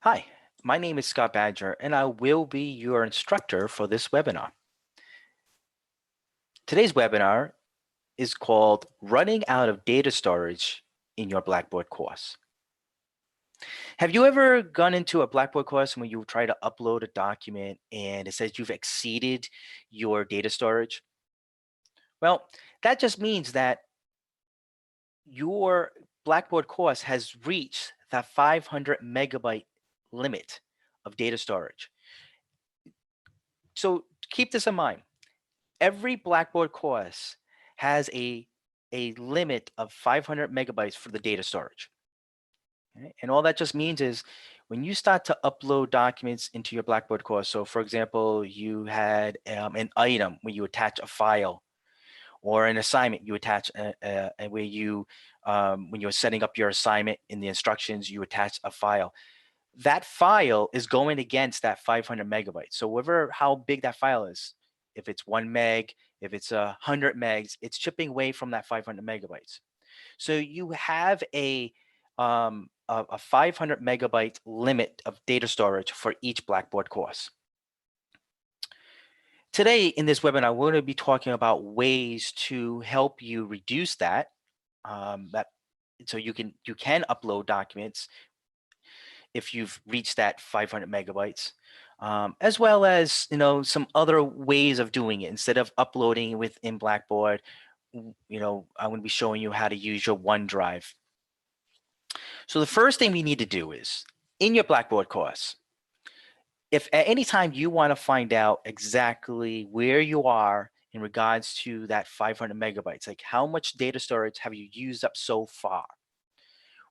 Hi, my name is Scott Badger, and I will be your instructor for this webinar. Today's webinar is called Running Out of Data Storage in Your Blackboard Course. Have you ever gone into a Blackboard course when you try to upload a document and it says you've exceeded your data storage? Well, that just means that your Blackboard course has reached that 500 megabyte limit of data storage. So keep this in mind. Every Blackboard course has a limit of 500 megabytes for the data storage. Okay? And all that just means is when you start to upload documents into your Blackboard course, so for example, you had an item where you attach a file, or an assignment you attach where you when you're setting up your assignment in the instructions, you attach a file. That file is going against that 500 megabytes. So whatever how big that file is, if it's 1 meg, if it's 100 megs, it's chipping away from that 500 megabytes. So you have a 500 megabyte limit of data storage for each Blackboard course. Today in this webinar, we're going to be talking about ways to help you reduce that, so you can upload documents if you've reached that 500 megabytes, as well as some other ways of doing it. Instead of uploading within Blackboard, I'm going to be showing you how to use your OneDrive. So the first thing we need to do is in your Blackboard course, if at any time you want to find out exactly where you are in regards to that 500 megabytes, like how much data storage have you used up so far,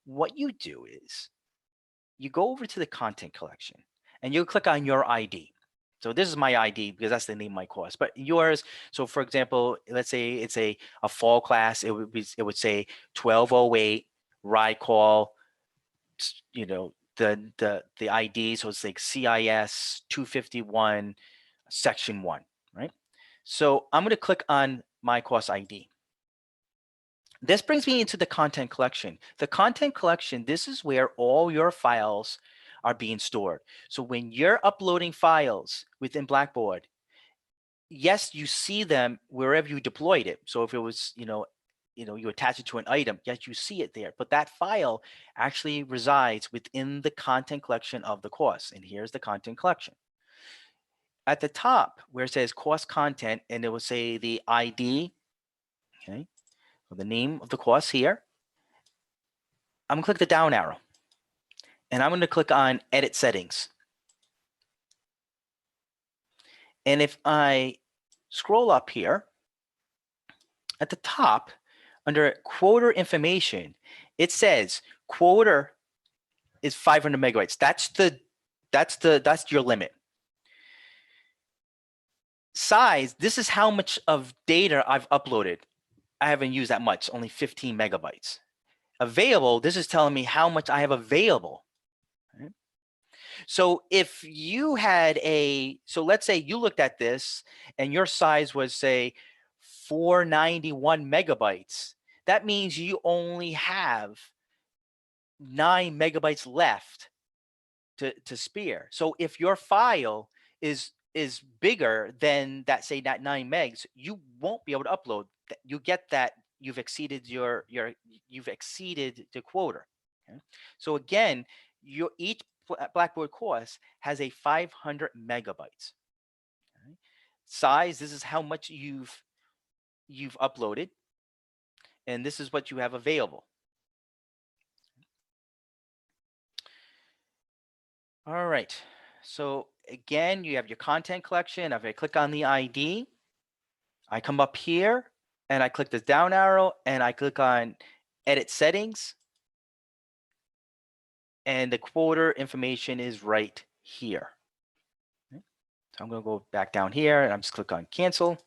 what you do is you go over to the content collection and you click on your ID. So this is my ID because that's the name of my course, but yours. So for example, let's say it's a fall class. It would say 1208 call, the ID. So it's like CIS 251 section 1, right? So I'm going to click on my course ID. This brings me into the content collection. The content collection, this is where all your files are being stored. So when you're uploading files within Blackboard, yes, you see them wherever you deployed it. So if it was, you attach it to an item, yes, you see it there. But that file actually resides within the content collection of the course. And here's the content collection. At the top where it says course content, and it will say the ID, okay, or the name of the course here, I'm going to click the down arrow. And I'm going to click on Edit Settings. And if I scroll up here, at the top, under quota information, it says quota is 500 megabytes. That's your limit. Size, this is how much of data I've uploaded. I haven't used that much, only 15 megabytes. Available, this is telling me how much I have available. Right? So if you had so let's say you looked at this and your size was say 491 megabytes. That means you only have 9 megabytes left to spare. So if your file is bigger than that, say that 9 megs, you won't be able to upload. You get that you've exceeded you've exceeded the quota. Okay? So again, each Blackboard course has a 500 megabytes. Okay? Size, this is how much you've uploaded, and this is what you have available. All right, so again, you have your content collection. If I click on the ID, I come up here and I click the down arrow and I click on Edit Settings, and the quota information is right here. Okay. So I'm going to go back down here and I'm just click on Cancel.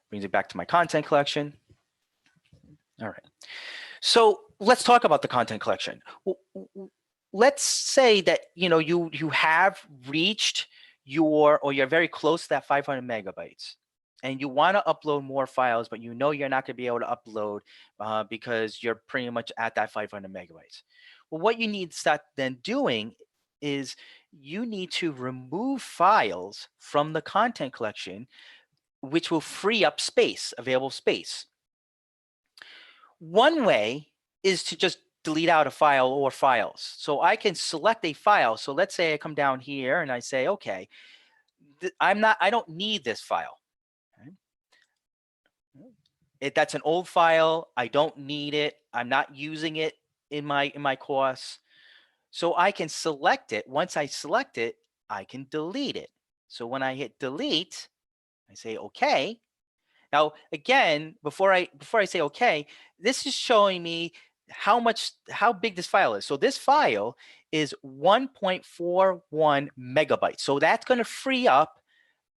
Brings it back to my content collection. All right. So let's talk about the content collection. Let's say that you have reached or you're very close to that 500 megabytes, and you want to upload more files, but you're not going to be able to upload because you're pretty much at that 500 megabytes. Well, what you need to start then doing is you need to remove files from the content collection, which will free up space, available space. One way is to just delete out a file or files. So I can select a file. So let's say I come down here and I say, okay, I don't need this file. That's an old file. I don't need it. I'm not using it in my course. So I can select it. Once I select it, I can delete it. So when I hit delete, I say okay. Now again, before I say okay, this is showing me how big this file is. So this file is 1.41 megabytes. So that's going to free up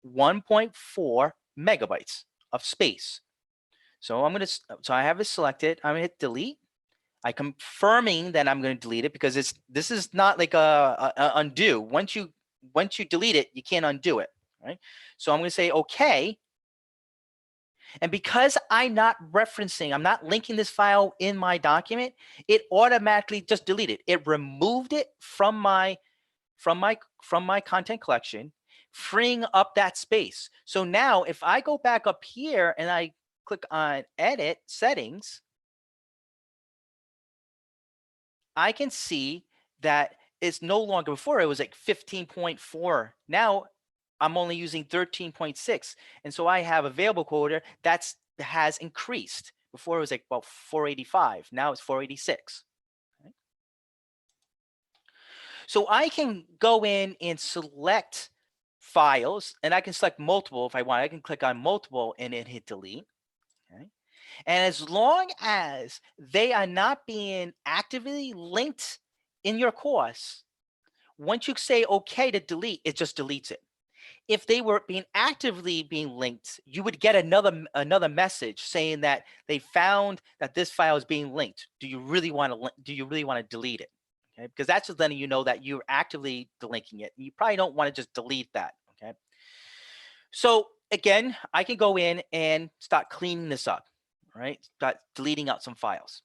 1.4 megabytes of space. So I have it selected. I'm gonna hit delete. I confirming that I'm going to delete it because this is not like a undo. Once you delete it, you can't undo it, right? So I'm going to say okay. And because I'm not linking this file in my document, it automatically just deleted. It removed it from my content collection, freeing up that space. So now if I go back up here and I click on edit settings, I can see that it's no longer, before it was like 15.4. Now I'm only using 13.6. And so I have available quota has increased. Before it was like about 485. Now it's 486. Right? So I can go in and select files, and I can select multiple if I want. I can click on multiple and then hit delete. Okay? And as long as they are not being actively linked in your course, once you say okay to delete, it just deletes it. If they were actively being linked, you would get another message saying that they found that this file is being linked. Do you really want to delete it? Okay, because that's just letting you know that you're actively delinking it. You probably don't want to just delete that. Okay. So again, I can go in and start cleaning this up, right? Start deleting out some files.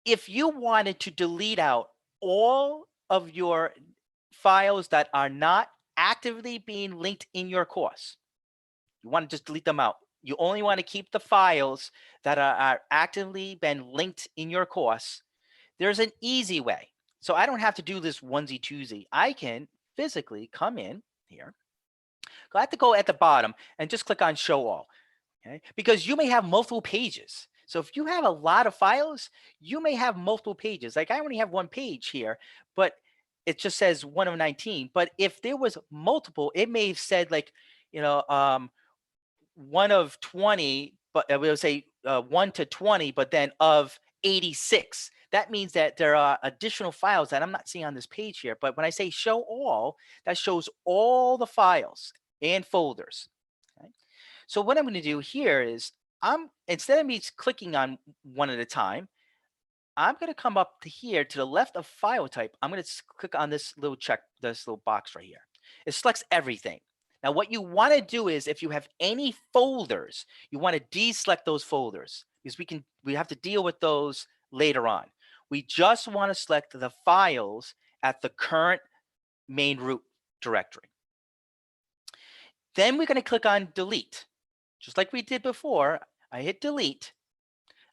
If you wanted to delete out all of your files that are not actively being linked in your course, you want to just delete them out. You only want to keep the files that are actively been linked in your course. There's an easy way. So I don't have to do this onesie twosie. I can physically come in here. I have to go at the bottom and just click on show all. Okay? Because you may have multiple pages. So if you have a lot of files, you may have multiple pages. Like I only have one page here, but it just says 1 of 19. But if there was multiple, it may have said like, 1 of 20, but it will say 1 to 20, but then of 86. That means that there are additional files that I'm not seeing on this page here. But when I say show all, that shows all the files and folders. Okay? So what I'm going to do here is instead of me clicking on one at a time, I'm going to come up to here to the left of file type. I'm going to click on this little box right here. It selects everything. Now, what you want to do is if you have any folders, you want to deselect those folders because we have to deal with those later on. We just want to select the files at the current main root directory. Then we're going to click on delete. Just like we did before, I hit delete.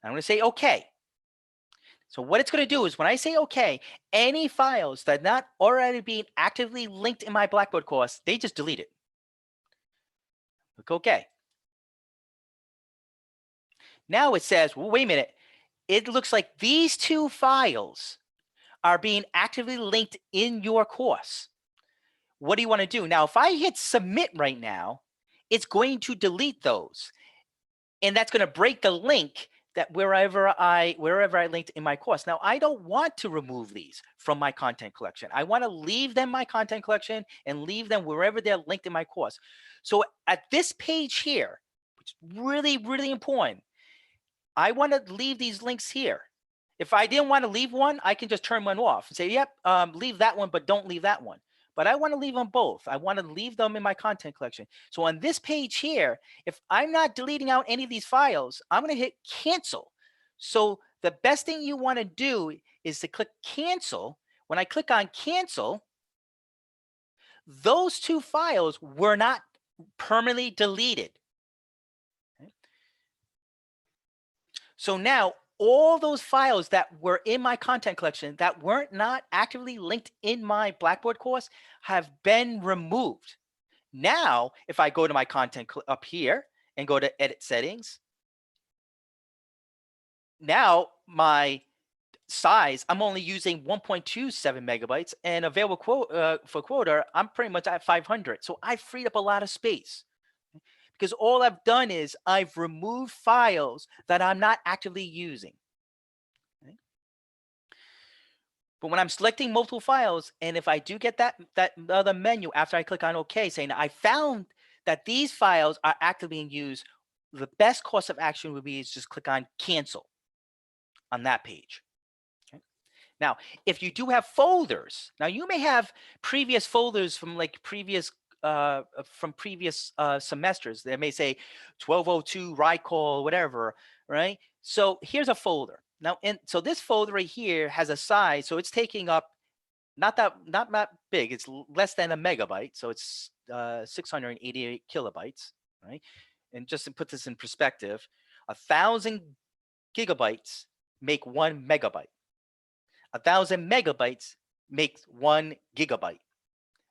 I'm going to say okay. So what it's going to do is when I say okay, any files that are not already being actively linked in my Blackboard course, they just delete it. Click OK. Now it says, well, wait a minute. It looks like these two files are being actively linked in your course. What do you want to do? Now, if I hit submit right now, it's going to delete those. And that's going to break the link that wherever I linked in my course. Now, I don't want to remove these from my content collection. I want to leave them in my content collection and leave them wherever they're linked in my course. So at this page here, which is really, really important, I want to leave these links here. If I didn't want to leave one, I can just turn one off and say, yep, leave that one, but don't leave that one. But I want to leave them both. I want to leave them in my content collection. So on this page here, if I'm not deleting out any of these files, I'm going to hit cancel. So the best thing you want to do is to click cancel When I click on cancel, those two files were not permanently deleted. Okay? So now all those files that were in my content collection that weren't not actively linked in my Blackboard course have been removed. Now, if I go to my content up here and go to edit settings, now my size, I'm only using 1.27 megabytes, and available for quota, I'm pretty much at 500. So I freed up a lot of space because all I've done is I've removed files that I'm not actively using. Okay? But when I'm selecting multiple files, and if I do get that other menu after I click on OK, saying I found that these files are actively being used, the best course of action would be is just click on cancel on that page. Okay? Now, if you do have folders, now you may have previous folders from like previous semesters. They may say 1202 call, whatever, right? So here's a folder. Now, so this folder right here has a size, so it's taking up not that big. It's less than a megabyte, so it's 688 kilobytes, right? And just to put this in perspective, 1,000 gigabytes make 1 megabyte. 1,000 megabytes makes 1 gigabyte,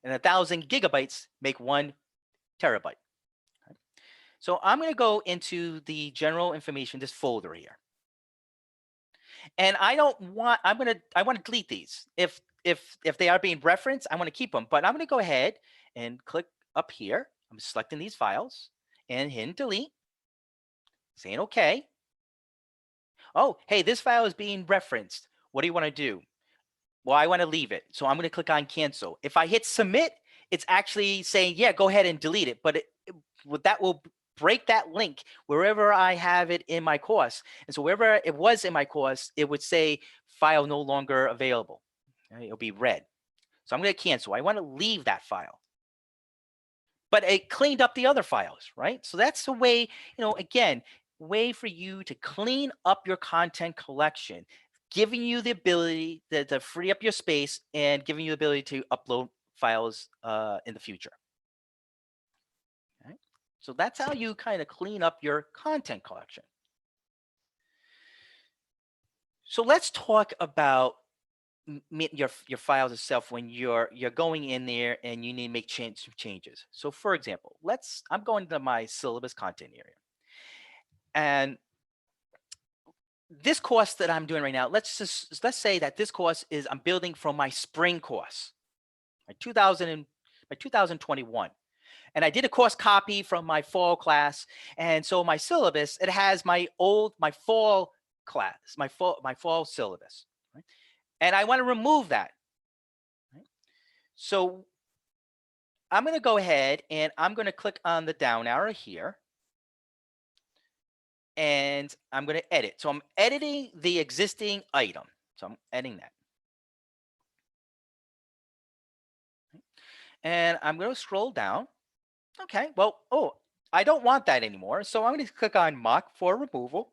and 1,000 gigabytes make 1 terabyte. Okay? So I'm going to go into the general information, this folder here, and I want to delete these. If they are being referenced, I want to keep them, but I'm going to go ahead and click up here. I'm selecting these files and hitting delete, saying OK. Oh, hey, this file is being referenced. What do you want to do? Well, I want to leave it. So I'm going to click on cancel. If I hit submit, it's actually saying, yeah, go ahead and delete it. But that will break that link wherever I have it in my course. And so wherever it was in my course, it would say file no longer available. Okay? It'll be red. So I'm going to cancel. I want to leave that file. But it cleaned up the other files, right? So that's the way, again, way for you to clean up your content collection, giving you the ability to free up your space and giving you the ability to upload files in the future. Okay? So that's how you kind of clean up your content collection. So let's talk about your files itself when you're going in there and you need to make changes. So for example, I'm going to my syllabus content area. And this course that I'm doing right now, let's say that this course is I'm building from my spring course, my 2021. And I did a course copy from my fall class. And so my syllabus, it has my fall class, my fall syllabus. Right? And I want to remove that. Right? So I'm going to go ahead and I'm going to click on the down arrow here. And I'm going to edit. So I'm editing the existing item. So I'm editing that. And I'm going to scroll down. Okay, well, I don't want that anymore. So I'm going to click on mock for removal.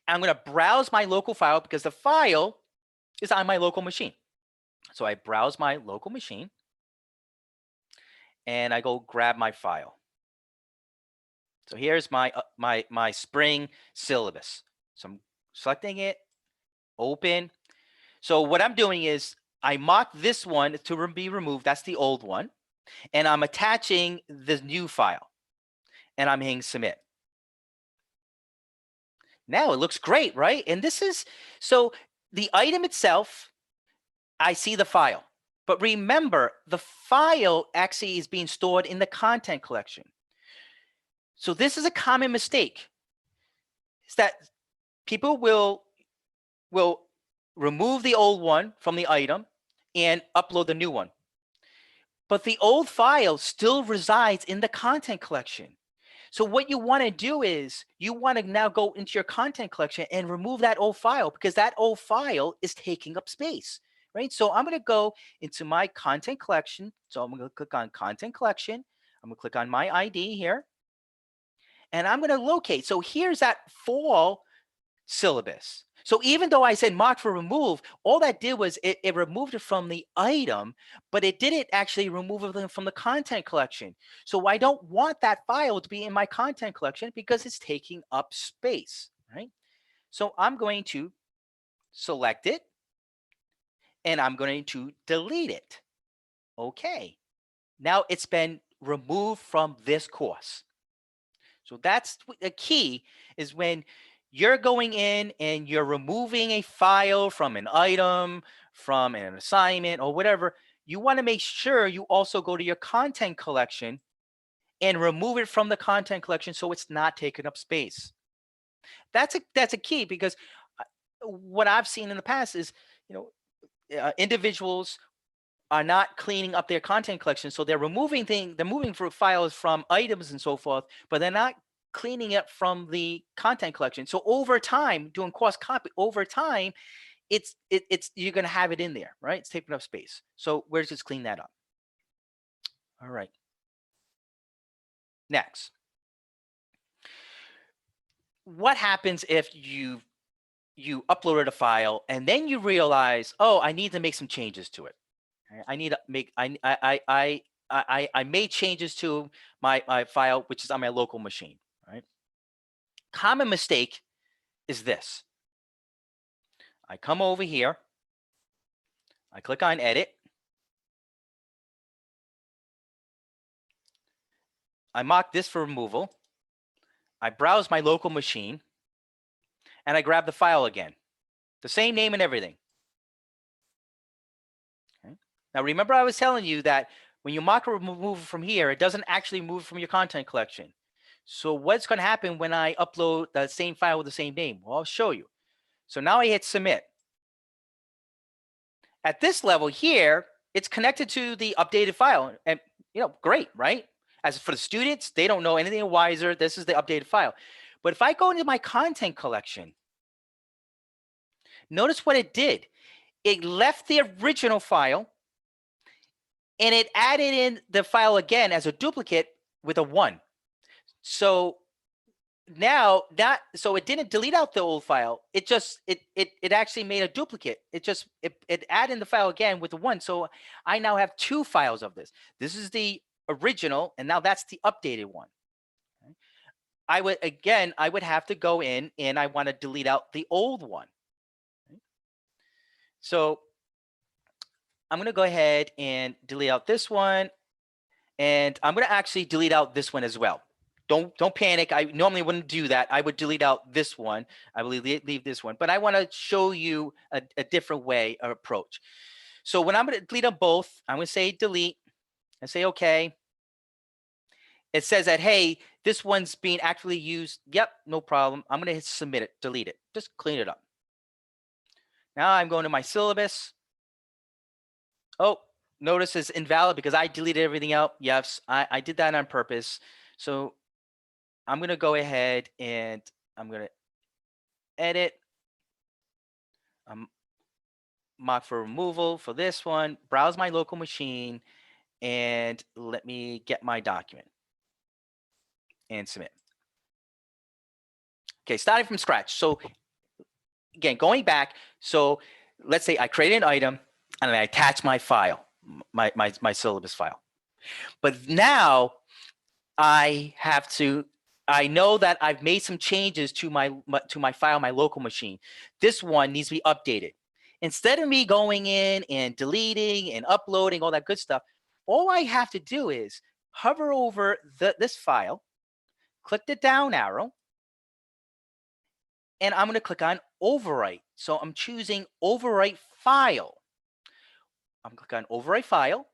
I'm going to browse my local file because the file is on my local machine. So I browse my local machine and I go grab my file. So here's my my spring syllabus. So I'm selecting it, open. So what I'm doing is I mock this one to be removed. That's the old one. And I'm attaching the new file. And I'm hitting submit. Now it looks great, right? And this is, so the item itself, I see the file. But remember, the file actually is being stored in the content collection. So this is a common mistake. Is that people will remove the old one from the item and upload the new one. But the old file still resides in the content collection. So what you want to do is you want to now go into your content collection and remove that old file because that old file is taking up space, right? So I'm going to go into my content collection. So I'm going to click on content collection. I'm going to click on my ID here. And I'm going to locate. So here's that fall syllabus. So even though I said mark for remove, all that did was it removed it from the item, but it didn't actually remove it from the content collection. So I don't want that file to be in my content collection because it's taking up space, right? So I'm going to select it and I'm going to delete it. Okay. Now it's been removed from this course. So that's the key, is when you're going in and you're removing a file from an item, from an assignment or whatever, you want to make sure you also go to your content collection and remove it from the content collection so it's not taking up space. That's a key, because what I've seen in the past is, individuals are not cleaning up their content collection. So they're moving for files from items and so forth, but they're not cleaning it from the content collection. So over time, doing cross copy, over time, it's you're gonna have it in there, right? It's taking up space. So we're just clean that up. All right. Next, what happens if you uploaded a file and then you realize, oh, I need to make some changes to it. I need to make I made changes to my file, which is on my local machine, right? Common mistake is this. I come over here, I click on edit, I mark this for removal, I browse my local machine, and I grab the file again. The same name and everything. Okay. Now remember, I was telling you that when you mark a removal from here, it doesn't actually move from your content collection. So what's going to happen when I upload the same file with the same name? Well, I'll show you. So now I hit submit. At this level here, it's connected to the updated file, and great, right? As for the students, they don't know anything wiser. This is the updated file. But if I go into my content collection, notice what it did. It left the original file and it added in the file again as a duplicate with a 1. So now so it didn't delete out the old file. It just it actually made a duplicate. It added in the file again with the 1. So I now have 2 files of this. This is the original, and now that's the updated one. Okay. I would have to go in and I want to delete out the old one. Okay. So I'm going to go ahead and delete out this one, and I'm going to actually delete out this one as well. Don't panic. I normally wouldn't do that. I would delete out this one. I will leave this one, but I want to show you a different way of approach. So when I'm going to delete them both, I'm going to say delete and say okay. It says that, hey, this one's being actively used. Yep, no problem. I'm going to hit submit it, delete it, just clean it up. Now I'm going to my syllabus. Oh, notice it's invalid because I deleted everything out. Yes, I did that on purpose. So I'm going to go ahead and I'm going to edit. Mark for removal for this one, browse my local machine, and let me get my document and submit. Okay, starting from scratch. So again, going back, so let's say I create an item and I attach my file, my syllabus file. But now I know that I've made some changes to my file, my local machine. This one needs to be updated. Instead of me going in and deleting and uploading all that good stuff, all I have to do is hover over this file, click the down arrow, and I'm going to click on overwrite. So I'm choosing overwrite file. I'm clicking on overwrite file.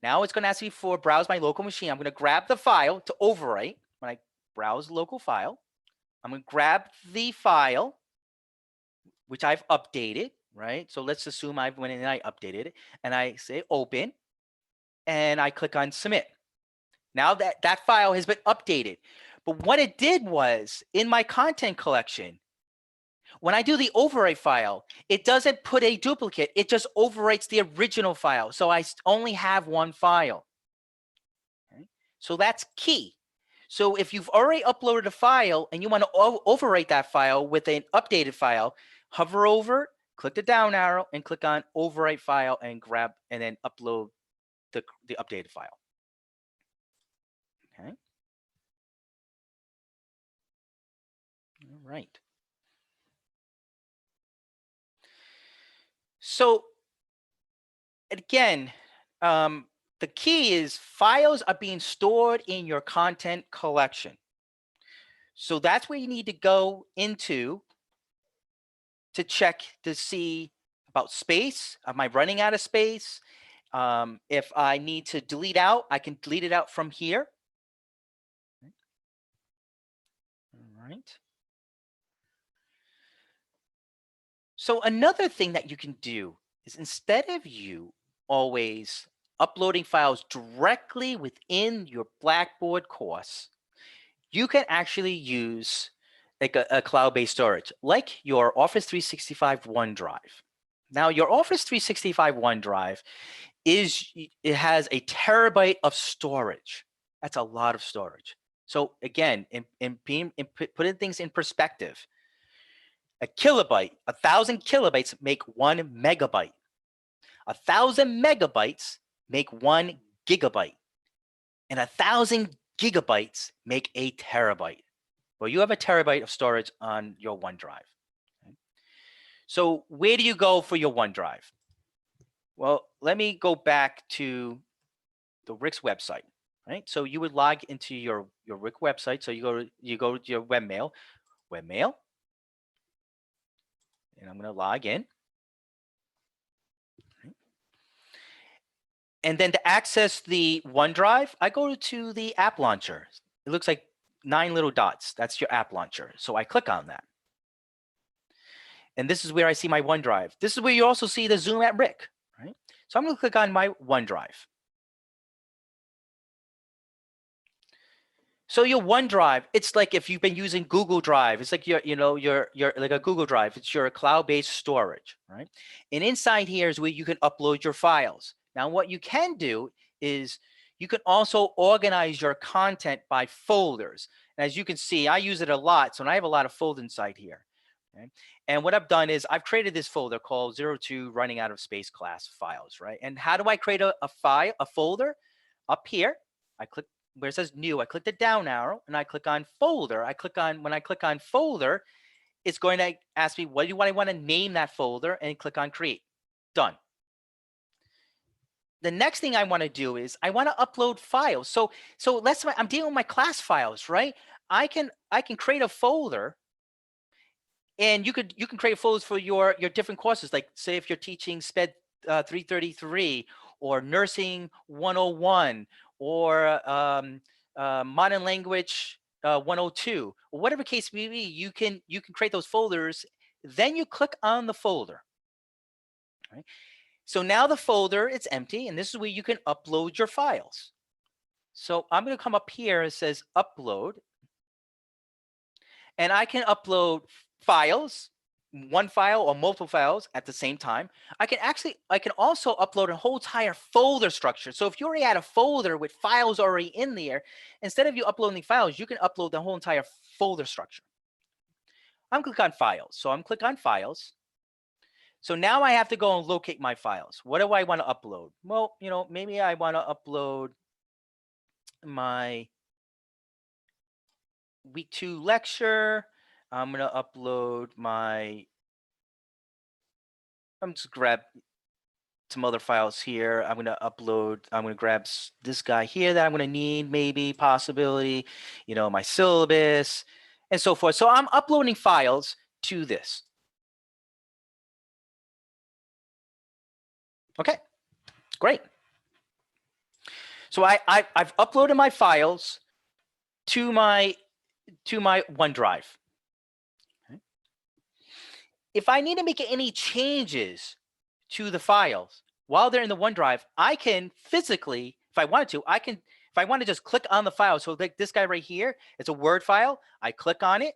Now it's going to ask me for browse my local machine. I'm going to grab the file to overwrite. When I browse local file, I'm going to grab the file, which I've updated, right? So let's assume I went in and I updated it, and I say open, and I click on submit. Now that file has been updated. But what it did was, in my content collection, when I do the overwrite file, it doesn't put a duplicate. It just overwrites the original file. So I only have one file. Okay? So that's key. So if you've already uploaded a file and you want to overwrite that file with an updated file, hover over, click the down arrow, and click on overwrite file and grab and then upload the updated file. Okay. All right. So again, the key is files are being stored in your content collection. So that's where you need to go into to check to see about space. Am I running out of space? If I need to delete out, I can delete it out from here. All right. So another thing that you can do is instead of you always uploading files directly within your Blackboard course, you can actually use like a cloud-based storage, like your Office 365 OneDrive. Now, your Office 365 OneDrive it has a terabyte of storage. That's a lot of storage. So again, in putting things in perspective, a kilobyte, 1,000 kilobytes make 1 megabyte. 1,000 megabytes make 1 gigabyte. And 1,000 gigabytes make a terabyte. Well, you have a terabyte of storage on your OneDrive. Okay. So where do you go for your OneDrive? Well, let me go back to the RIC's website. Right. So you would log into your RIC website. So you go to your webmail, and I'm going to log in. And then to access the OneDrive, I go to the app launcher. It looks like 9 little dots. That's your app launcher. So I click on that. And this is where I see my OneDrive. This is where you also see the Zoom at RIC, right? So I'm going to click on my OneDrive. So your OneDrive, it's like if you've been using Google Drive, it's like your like a Google Drive. It's your cloud-based storage, right? And inside here is where you can upload your files. Now, what you can do is you can also organize your content by folders. And as you can see, I use it a lot, so I have a lot of folders inside here. Okay? And what I've done is I've created this folder called 02 running out of space class files, right? And how do I create a folder? Up here, I click where it says new, I click the down arrow and I click on folder. When I click on folder, it's going to ask me what do I want to name that folder and click on create. Done. The next thing I want to do is I want to upload files. So let's say I'm dealing with my class files, right? I can create a folder, and you can create folders for your different courses. Like say if you're teaching SPED 333 or nursing 101 or modern language 102, or whatever case may be, you can create those folders. Then you click on the folder. Right? So now the folder, it's empty, and this is where you can upload your files. So I'm going to come up here. It says upload, and I can upload files, one file or multiple files at the same time. I can also upload a whole entire folder structure. So if you already had a folder with files already in there, instead of you uploading files, you can upload the whole entire folder structure. I'm click on files. So I'm click on files. So now I have to go and locate my files. What do I want to upload? Well, maybe I want to upload my week 2 lecture. I'm going to upload I'm just grab some other files here. I'm going to grab this guy here that I'm going to need, maybe, possibility, my syllabus and so forth. So I'm uploading files to this. Okay, great. So I've uploaded my files to my OneDrive. Okay. If I need to make any changes to the files while they're in the OneDrive, I can physically, if I wanted to, if I want to just click on the file. So like this guy right here, it's a Word file. I click on it,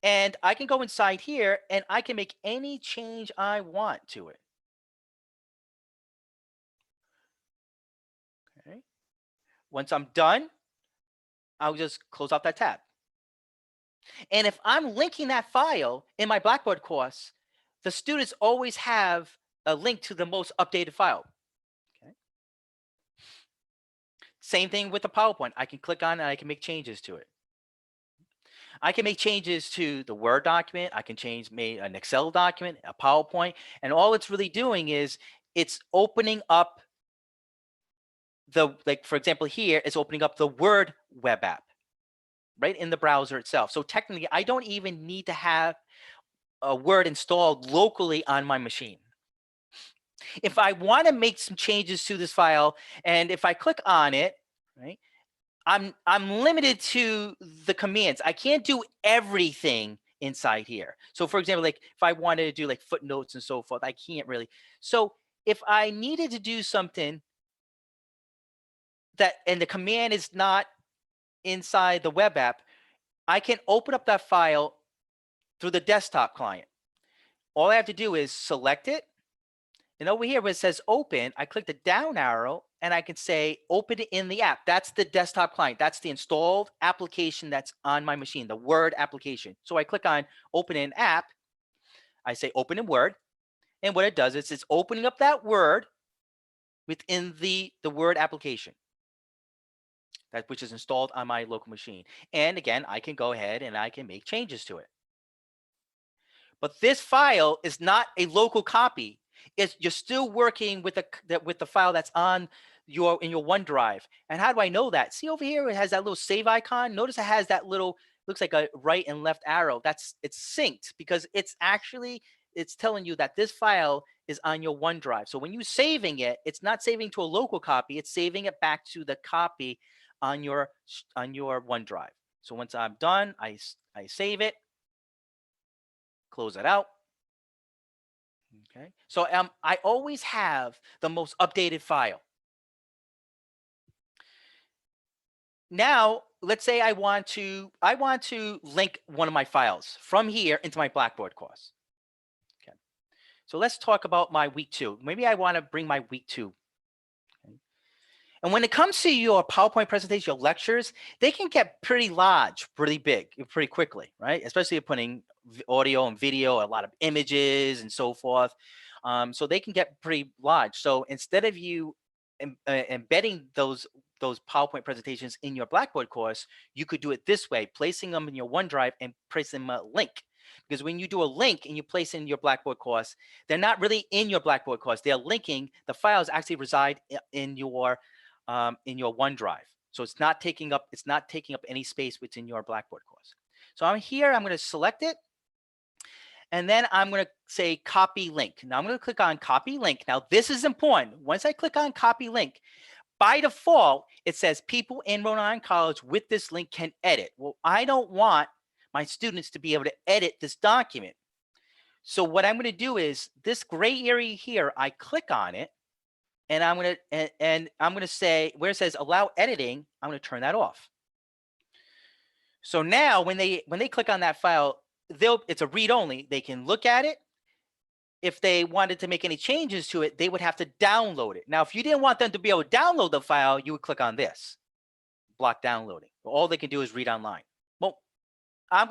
and I can go inside here and I can make any change I want to it. Okay. Once I'm done, I'll just close out that tab. And if I'm linking that file in my Blackboard course, the students always have a link to the most updated file. Okay. Same thing with the PowerPoint. I can click on it and I can make changes to it. I can make changes to the Word document. I can change an Excel document, a PowerPoint, and all it's really doing is it's opening up like for example here, it's opening up the Word web app right in the browser itself. So technically, I don't even need to have a Word installed locally on my machine. If I want to make some changes to this file, and if I click on it, right, I'm limited to the commands. I can't do everything inside here. So for example, like if I wanted to do like footnotes and so forth, I can't really. So if I needed to do something and the command is not inside the web app, I can open up that file through the desktop client. All I have to do is select it. And over here where it says open, I click the down arrow and I can say open it in the app. That's the desktop client. That's the installed application that's on my machine, the Word application. So I click on open in app. I say open in Word. And what it does is it's opening up that Word within the Word application, which is installed on my local machine. And again, I can go ahead and I can make changes to it. But this file is not a local copy. You're still working with the file that's in your OneDrive. And how do I know that? See over here, it has that little save icon. Notice it has that little, looks like a right and left arrow. It's synced because it's telling you that this file is on your OneDrive. So when you're saving it, it's not saving to a local copy. It's saving it back to the copy on your OneDrive. So once I'm done, I save it, close it out. Okay. So I always have the most updated file. Now, let's say I want to link one of my files from here into my Blackboard course. Okay. So let's talk about my week 2. Maybe I want to bring my week 2. Okay. And when it comes to your PowerPoint presentation, your lectures, they can get pretty large, pretty big, pretty quickly, right? Especially if putting audio and video, a lot of images and so forth. So they can get pretty large. So instead of you embedding those PowerPoint presentations in your Blackboard course, you could do it this way, placing them in your OneDrive and placing them a link. Because when you do a link and you place in your Blackboard course, they're not really in your Blackboard course. They're linking. The files actually reside in your OneDrive. So it's not taking up any space within your Blackboard course. So I'm here. I'm going to select it. And then I'm going to say copy link. Now I'm going to click on copy link. Now this is important. Once I click on copy link, by default, it says people in Rhode Island College with this link can edit. Well, I don't want my students to be able to edit this document. So what I'm going to do is this gray area here, I click on it and I'm going to say where it says allow editing, I'm going to turn that off. So now when they click on that file, it's a read only. They can look at it. If they wanted to make any changes to it, they would have to download it. Now, if you didn't want them to be able to download the file, you would click on this, block downloading. All they can do is read online. Well, I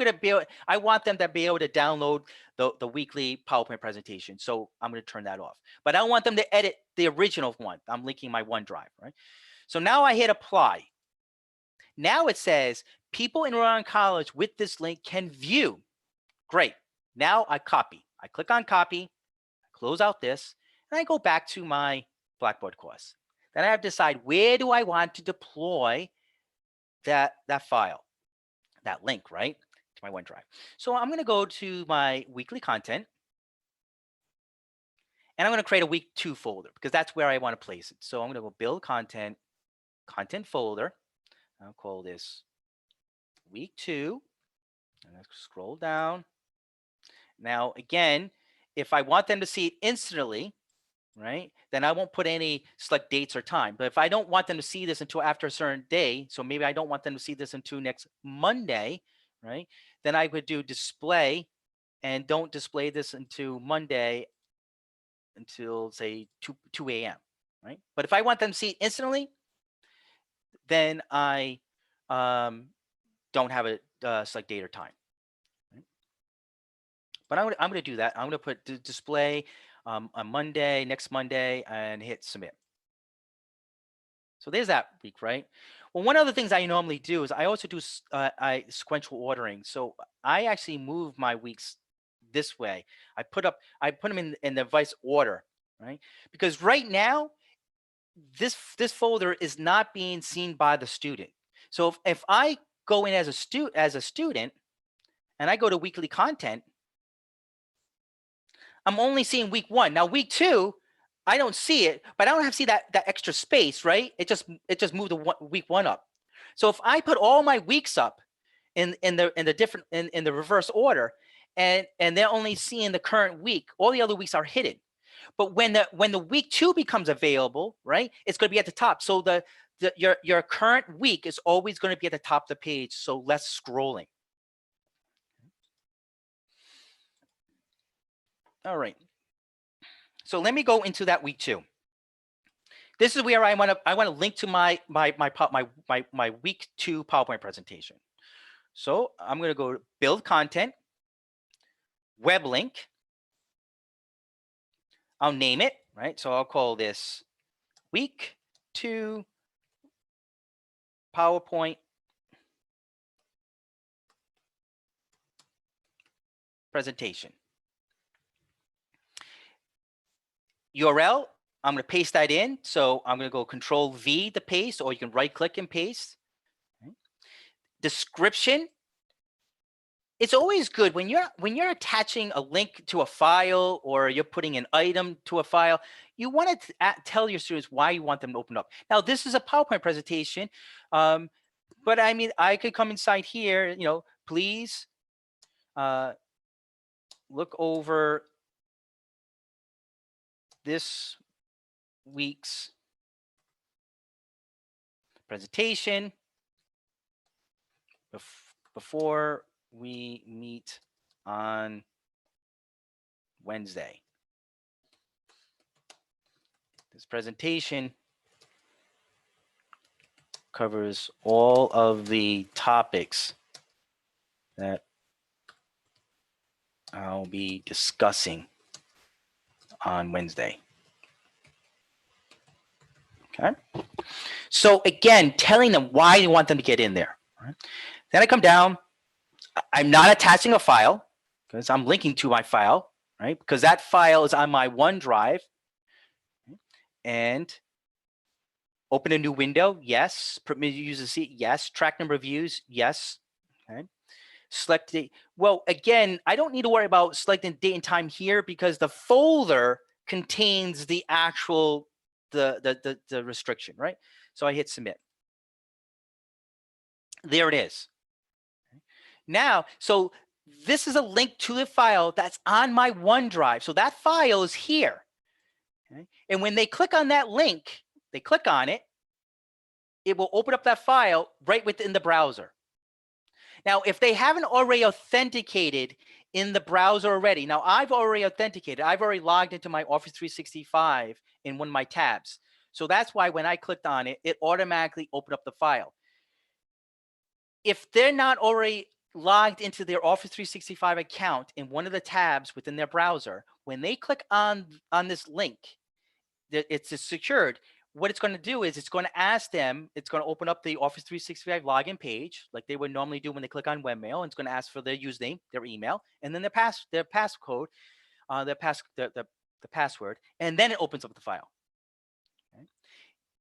want them to be able to download the weekly PowerPoint presentation. So I'm going to turn that off. But I don't want them to edit the original one. I'm linking my OneDrive, right? So now I hit apply. Now it says people in Rhode Island College with this link can view. Great. Now I copy. I click on copy, close out this, and I go back to my Blackboard course. Then I have to decide where do I want to deploy that file, that link, right, to my OneDrive. So I'm going to go to my weekly content, and I'm going to create a week 2 folder because that's where I want to place it. So I'm going to go build content folder. I'll call this week 2, and let's scroll down. Now, again, if I want them to see it instantly, right, then I won't put any select dates or time. But if I don't want them to see this until after a certain day, so maybe I don't want them to see this until next Monday, right, then I would do display and don't display this until Monday until, say, 2 a.m., right? But if I want them to see it instantly, then I don't have a select date or time. Right? But I'm going to do that. I'm going to put display on Monday, next Monday, and hit submit. So there's that week, right? Well, one of the things I normally do is I also do sequential ordering. So I actually move my weeks this way. I put them in the vice order, right? Because right now, this folder is not being seen by the student. So if I go in as a student and I go to weekly content, I'm only seeing week 1. Now week 2, I don't see it, but I don't have to see that extra space, right? It just moved the week 1 up. So if I put all my weeks up in the reverse order, and they're only seeing the current week, all the other weeks are hidden. But when the week 2 becomes available, right, it's going to be at the top. So your current week is always going to be at the top of the page. So less scrolling. All right. So let me go into that week 2. This is where I want to link to my week 2 PowerPoint presentation. So I'm going to go to build content, web link. I'll name it, right? So I'll call this week 2 PowerPoint presentation. URL, I'm going to paste that in. So I'm going to go Control V to paste, or you can right click and paste. Okay. Description. It's always good when you're attaching a link to a file or you're putting an item to a file, you want to tell your students why you want them to open up. Now, this is a PowerPoint presentation, but I mean, I could come inside here, please look over this week's presentation before we meet on Wednesday. This presentation covers all of the topics that I'll be discussing on Wednesday. Okay. So again, telling them why you want them to get in there. Right? Then I come down. I'm not attaching a file because I'm linking to my file, right? Because that file is on my OneDrive. And open a new window, yes. Permit user to see, yes. Track number of views, yes. Okay. Select date. Well, again, I don't need to worry about selecting date and time here because the folder contains the actual the restriction, right? So I hit submit. There it is. Now, so this is a link to the file that's on my OneDrive. So that file is here. Okay? And when they click on that link, they click on it, it will open up that file right within the browser. Now, if they haven't already authenticated in the browser already, now I've already authenticated. I've already logged into my Office 365 in one of my tabs. So that's why when I clicked on it, it automatically opened up the file. If they're not already logged into their Office 365 account in one of the tabs within their browser, when they click on this link, it's secured. What it's going to do is it's going to ask them, it's going to open up the Office 365 login page like they would normally do when they click on webmail. And it's going to ask for their username, their email, and then their passcode, the password, and then it opens up the file. Okay.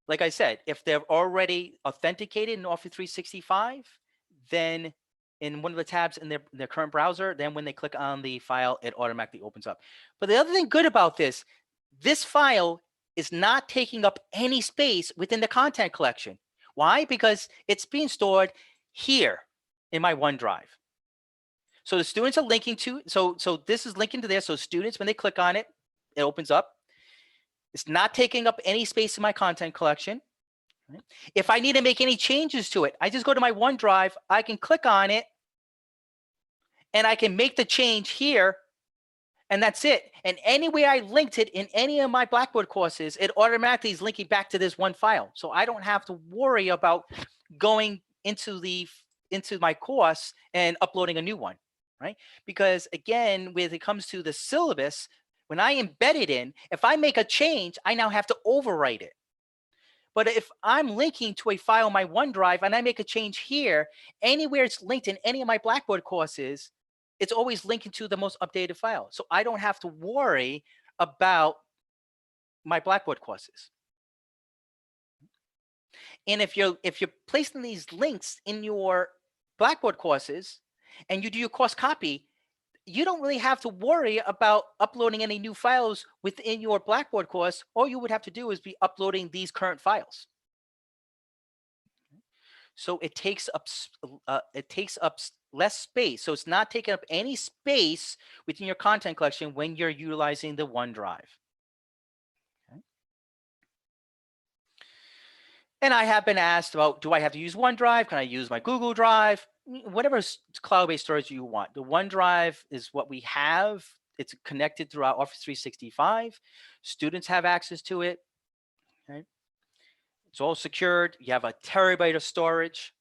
Like I said, if they're already authenticated in Office 365, then in one of the tabs in their current browser, then when they click on the file, it automatically opens up. But the other thing good about this file is not taking up any space within the content collection. Why? Because it's being stored here in my OneDrive. So the students are linking to, so this is linking to there. So students, when they click on it, it opens up. It's not taking up any space in my content collection. Right? If I need to make any changes to it, I just go to my OneDrive, I can click on it, and I can make the change here, And that's it. And anywhere I linked it in any of my Blackboard courses, it automatically is linking back to this one file. So I don't have to worry about going into my course and uploading a new one, right? Because again, when it comes to the syllabus, when I embed it in, if I make a change, I now have to overwrite it. But if I'm linking to a file in my OneDrive and I make a change here, anywhere it's linked in any of my Blackboard courses, it's always linking to the most updated file. So I don't have to worry about my Blackboard courses. And if you're placing these links in your Blackboard courses and you do your course copy, you don't really have to worry about uploading any new files within your Blackboard course. All you would have to do is be uploading these current files. So it takes up less space. So it's not taking up any space within your content collection when you're utilizing the OneDrive. Okay. And I have been asked about, do I have to use OneDrive? Can I use my Google Drive? Whatever cloud-based storage you want. The OneDrive is what we have. It's connected throughout Office 365. Students have access to it. Okay. It's all secured. You have a terabyte of storage.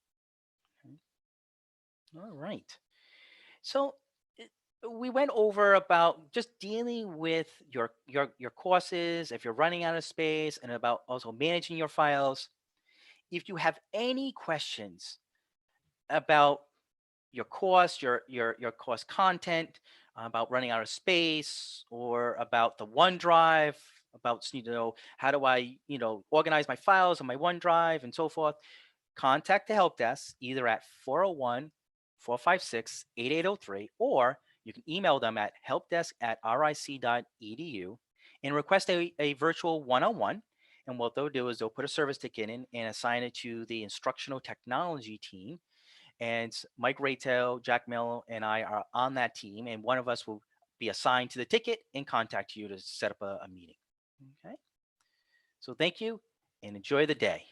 Okay. All right. So we went over about just dealing with your courses if you're running out of space, and about also managing your files. If you have any questions about your course, your course content, about running out of space, or about the OneDrive, about how do I organize my files on my OneDrive and so forth, contact the help desk either at 401-456-8803, or you can email them at helpdesk@ric.edu and request a virtual one-on-one. And what they'll do is they'll put a service ticket in and assign it to the instructional technology team. And Mike Raytail, Jack Mello, and I are on that team. And one of us will be assigned to the ticket and contact you to set up a meeting. Okay. So thank you and enjoy the day.